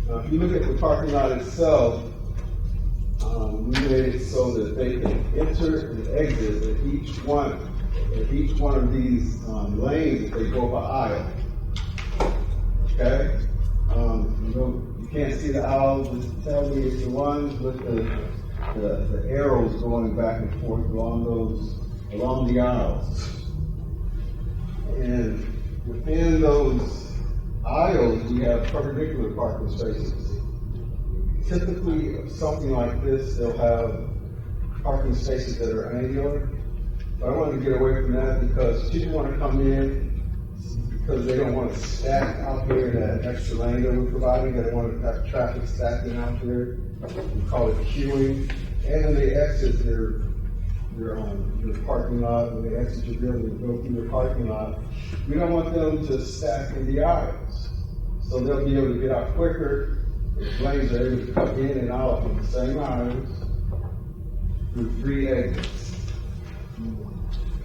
Now, if you look at the parking lot itself, we made it so that they can enter and exit at each one of these lanes. They go by aisle. Okay, you can't see the aisles. Just tell me it's the ones with the arrows going back and forth along the aisles. And within those aisles, we have perpendicular parking spaces. Typically, something like this, they'll have parking spaces that are angular. But I wanted to get away from that because people want to come in because they don't want to stack out there in that extra lane that we're providing. They don't want to have traffic stacking out there. We call it queuing. And when they exit their parking lot, when they exit your building and go through your parking lot, we don't want them to stack in the aisles. So they'll be able to get out quicker. The lanes are able to come in and out of the same aisles through 3 exits.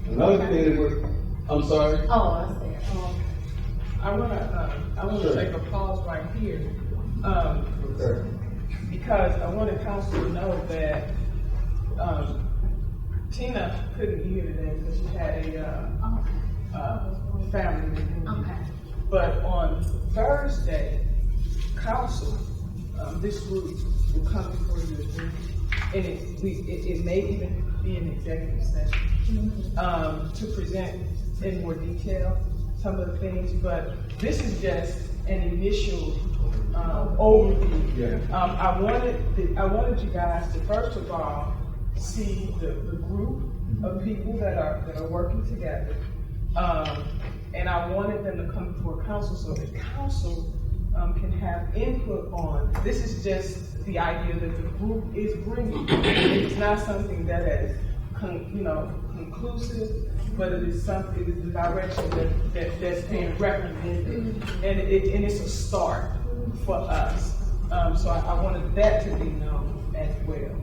Another thing that I'm sorry? Oh, I see. I want to take a pause right here. Because I want the council to know that Tina couldn't be here today because she had a family reunion. Okay. But on Thursday, council, this group will come before you again, and it may even be an executive session to present in more detail some of the things. But this is just an initial overview. Yeah. I wanted you guys to first of all see the group of people that are working together. And I wanted them to come before council so that council can have input on. This is just the idea that the group is bringing. It's not something that is, conclusive, but it is something. It is the direction that's being recommended, and it's a start for us. So I wanted that to be known as well.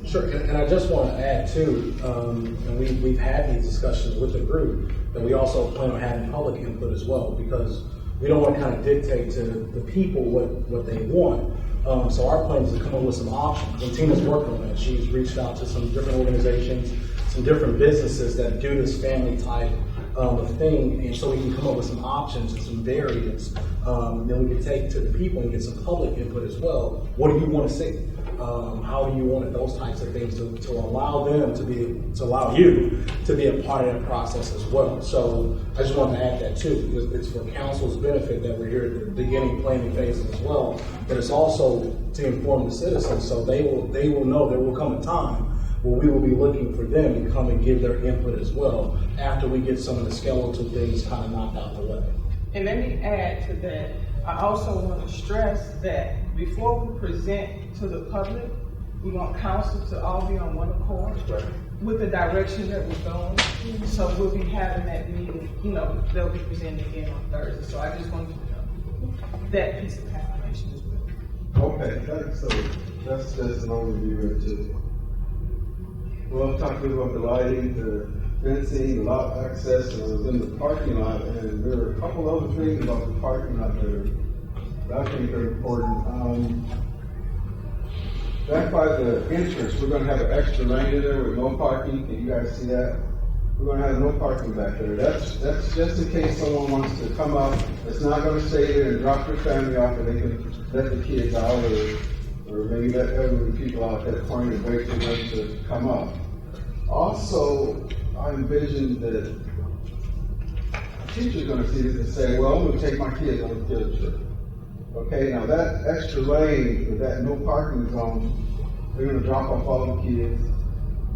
Sure, and I just want to add too, and we've had these discussions with the group, that we also plan on having public input as well, because we don't want to kind of dictate to the people what they want. So our plan is to come up with some options, and Tina's working on that. She's reached out to some different organizations, some different businesses that do this family type of thing, and so we can come up with some options and some variants. Then we can take to the people and get some public input as well. What do you want to see? How do you want it? Those types of things to allow them to allow you to be a part of that process as well. So I just want to add that too. It's for council's benefit that we're here at the beginning planning phases as well, but it's also to inform the citizens so they will know there will come a time where we will be looking for them to come and give their input as well after we get some of the skeletal things kind of knocked out the way. And let me add to that. I also want to stress that before we present to the public, we want council to all be on one accord with the direction that we're going. So we'll be having that meeting, they'll be presenting again on Thursday. So I just wanted you to know that piece of information as well. Okay, thanks. So that's just an overview of it. Well, I'm talking about the lighting, the fencing, the lot access, and I was in the parking lot, and there were a couple other things about the parking lot that I think are important. Back by the entrance, we're going to have an extra lane in there with no parking. Can you guys see that? We're going to have no parking back there. That's just in case someone wants to come up. It's not going to stay there and drop their family off, and they can let the kids out, or maybe let elderly people out at that point and wait for them to come up. Also, I envision that a teacher's going to see this and say, well, I'm going to take my kids on a field trip. Okay, now that extra lane with that no parking zone, they're going to drop off all the kids.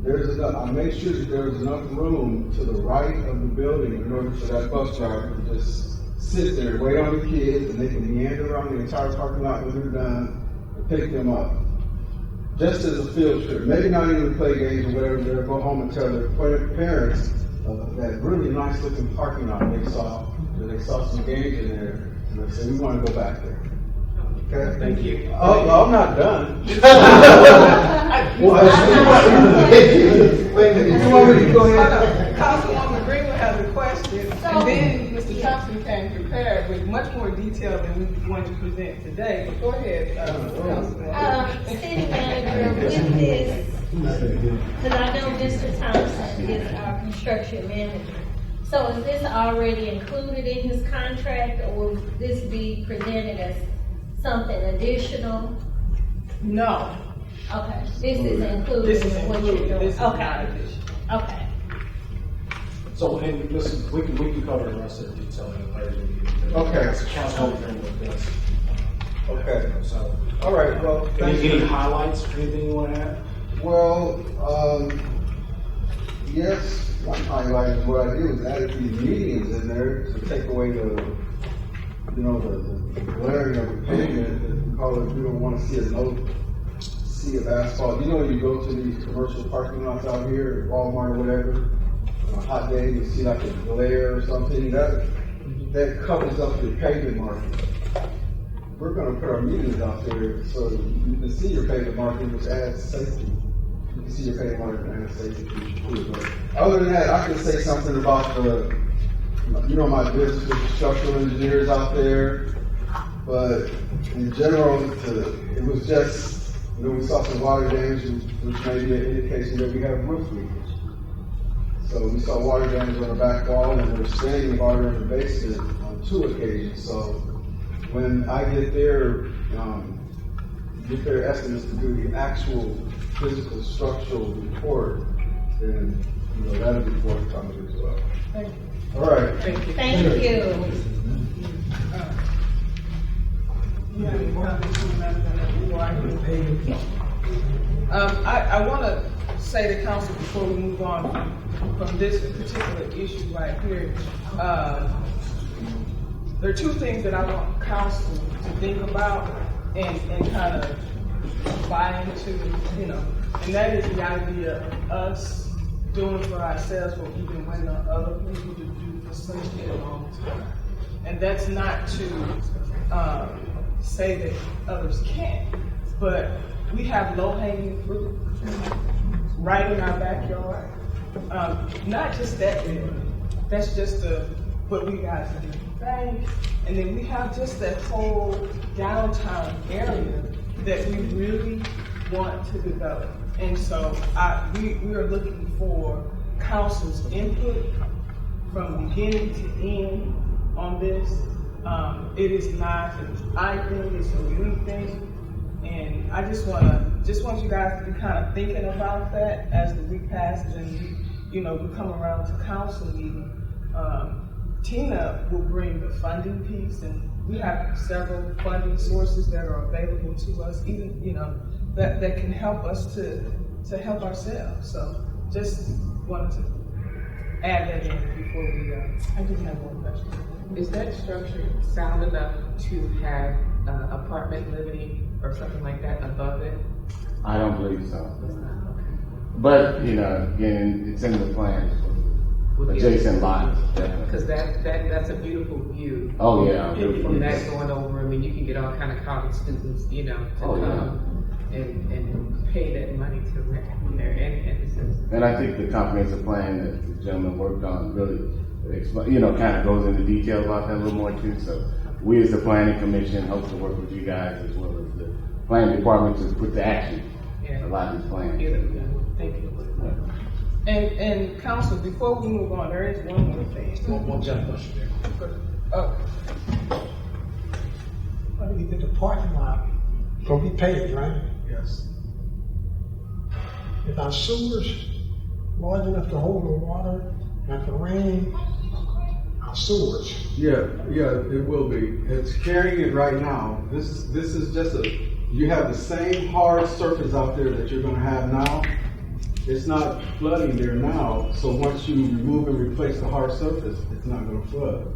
There's enough, I make sure that there's enough room to the right of the building in order for that bus driver to just sit there, wait on the kids, and they can meander around the entire parking lot when they're done and pick them up. Just as a field trip, maybe not even play games or whatever, they'll go home and tell their parents that really nice looking parking lot they saw some games in there, and they said, we want to go back there. Okay? Thank you. Oh, well, I'm not done. Councilwoman Greenwood has a question, and then Mr. Thompson came prepared with much more detail than we want to present today. But go ahead, Councilwoman. City manager, with this, because I know Mr. Thompson is our construction manager. So is this already included in his contract, or will this be presented as something additional? No. Okay, this is included This is in what you're included. doing. This is not Okay, additional. okay. So, and listen, we can cover the rest of the detail in the Thursday meeting. Okay. Council with this. Okay. So, All right, well, thank any you. highlights, anything you want to add? Well, yes, one highlight is what I did was added these medians in there to take away the glaring of the pavement, as we call it. We don't want to see a sea of asphalt. You know, when you go to these commercial parking lots out here, at Walmart or whatever, on a hot day, you see like a glare or something, that covers up your pavement markings. We're going to put our medians out there so you can see your pavement marking, which adds safety. You can see your pavement marking and adds safety. But other than that, I can say something about my business with structural engineers out there. But in general, it was just And then we saw some water damage, which may be an indication that we have roof leakage. So we saw water damage on the back wall, and we're seeing water in the basement on 2 occasions. So when I get their estimates to do the actual physical structural report, then that'll be forthcoming as well. Thank you. All right. Thank you. Thank you. You have any comments on that? I want to say to council before we move on from this particular issue right here. There are 2 things that I want council to think about and kind of buy into, and that is the idea of us doing for ourselves what we've been waiting on other people to do for such a long time. And that's not to say that others can't, but we have low-hanging fruit right in our backyard. Not just that building, that's just what we got to do. Bank, and then we have just that whole downtown area that we really want to develop. And so we are looking for council's input from beginning to end on this. It is not an I thing, it's a we thing. And I just want you guys to be kind of thinking about that as the week passes and we come around to council meeting. Tina will bring the funding piece, and we have several funding sources that are available to us, even that can help us to help ourselves. So just wanted to add that in before we. I didn't have one question. Is that structure sound enough to have apartment living or something like that above it? I don't believe so. It's not, okay. But, again, it's in the plans for adjacent lots, definitely. Because that's a beautiful view. Oh, yeah. From that going over, you can get all kind of college students, to come and pay that money to rent there and And I think the comprehensive plan that the gentleman worked on really, kind of goes into detail about that a little more too. So we as the planning commission hope to work with you guys as well as the planning department to put to action a lot of these plans. Thank you. And council, before we move on, there is one more thing. One question there. Oh, I think that the parking lot gonna be paved, right? Yes. If our sewers large enough to hold the water and for rain, our sewers. Yeah, it will be. It's carrying it right now. This is just you have the same hard surface out there that you're gonna have now. It's not flooding there now, so once you remove and replace the hard surface, it's not gonna flood.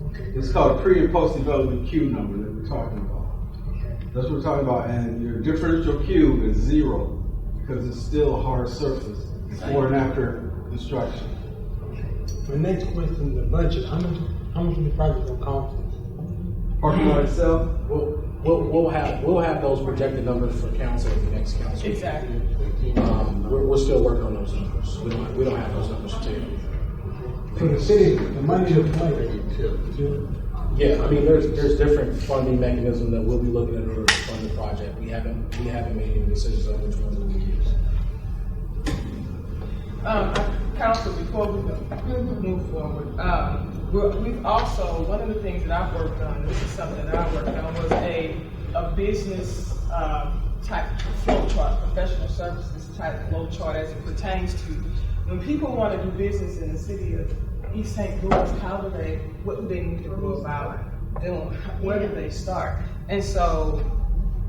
Okay. It's called a pre and post development Q number that we're talking about. Okay. That's what we're talking about, and your differential Q is 0 because it's still a hard surface before and after construction. The next question, the budget, how much is the project gonna cost? Parking lot itself, We'll have those projected numbers for council at the next council. exactly. We're still working on those numbers. We don't have those numbers today. For the city, the money is plenty. Yeah, there's different funding mechanisms that we'll be looking at in order to fund the project. We haven't made any decisions on which ones we'll use. Council, before we move forward, we've also, one of the things that I've worked on, this is something that I worked on, was a business type flow chart, professional services type flow chart as it pertains to when people want to do business in the city of East St. Louis, what do they need to do about doing? Where do they start? And so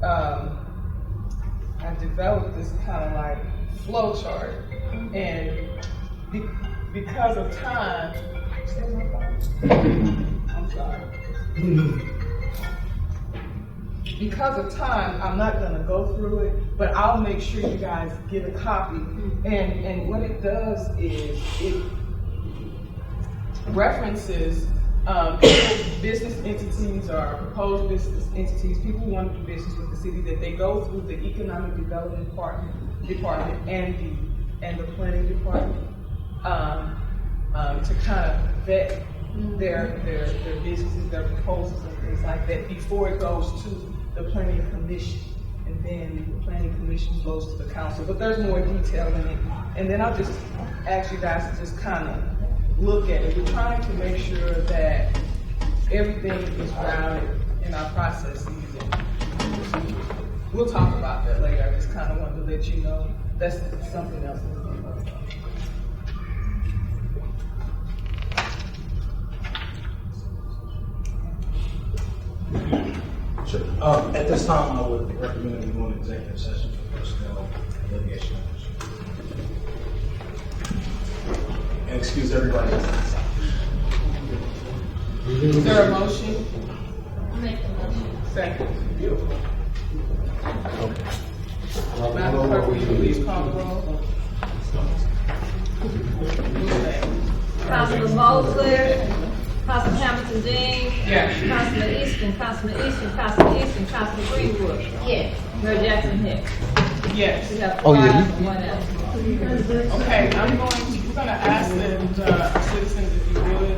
I developed this kind of like flow chart, and because of time, I'm sorry. Because of time, I'm not going to go through it, but I'll make sure you guys get a copy. And what it does is it references business entities or proposed business entities, people who want to do business with the city, that they go through the economic development department and the planning department to kind of vet their businesses, their proposals and things like that before it goes to the planning commission. and then the planning commission goes to the council, but there's more detail in it. And then I'll just ask you guys to just kind of look at it. We're trying to make sure that everything is routed in our processes. And we'll talk about that later. I just kind of wanted to let you know that's something else that's going on. Sure. At this time, I would recommend we go into executive session for personnel and litigation matters. And excuse everybody. Is there a motion? Make the motion. Second. Madam Clerk, will you please call the roll? Councilman Mosley, Councilman Hamilton Dean. Yes. Councilman Easton, Councilman Greenwood. Yes. Mayor Jackson Hicks. Yes. We have 5 and 1 absent. Okay, we're gonna ask that our citizens, if you would,